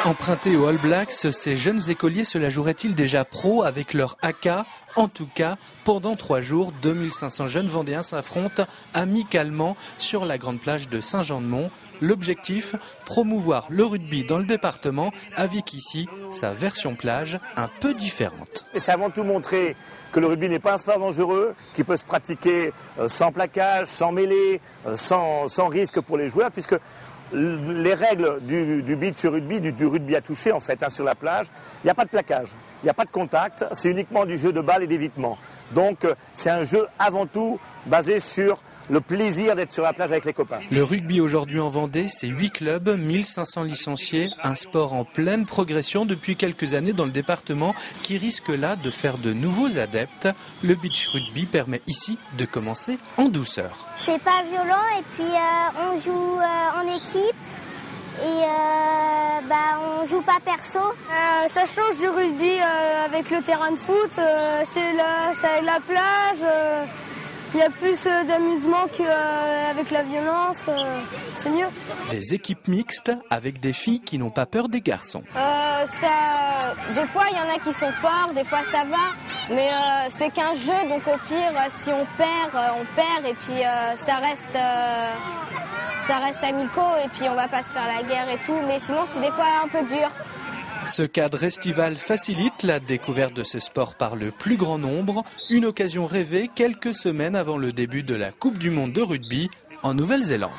Empruntés aux All Blacks, ces jeunes écoliers se la joueraient-ils déjà pro avec leur AK? En tout cas, pendant 3 jours, 2500 jeunes vendéens s'affrontent amicalement sur la grande plage de Saint-Jean-de-Mont. L'objectif, promouvoir le rugby dans le département avec ici sa version plage un peu différente. Et c'est avant tout montrer que le rugby n'est pas un sport dangereux, qui peut se pratiquer sans plaquage, sans mêlée, sans risque pour les joueurs, puisque les règles du beach rugby, du rugby à toucher en fait, sur la plage, il n'y a pas de plaquage, il n'y a pas de contact, c'est uniquement du jeu de balle et d'évitement. Donc c'est un jeu avant tout basé sur le plaisir d'être sur la plage avec les copains. Le rugby aujourd'hui en Vendée, c'est 8 clubs, 1500 licenciés, un sport en pleine progression depuis quelques années dans le département qui risque là de faire de nouveaux adeptes. Le beach rugby permet ici de commencer en douceur. C'est pas violent et puis on joue en équipe et on joue pas perso. Ça change du rugby avec le terrain de foot, c'est la plage. Il y a plus d'amusement qu'avec la violence, c'est mieux. Des équipes mixtes avec des filles qui n'ont pas peur des garçons. Des fois, il y en a qui sont forts, des fois ça va, mais c'est qu'un jeu, donc au pire, si on perd, et puis ça reste amicaux, et puis on va pas se faire la guerre et tout, mais sinon c'est des fois un peu dur. Ce cadre estival facilite la découverte de ce sport par le plus grand nombre, une occasion rêvée quelques semaines avant le début de la Coupe du monde de rugby en Nouvelle-Zélande.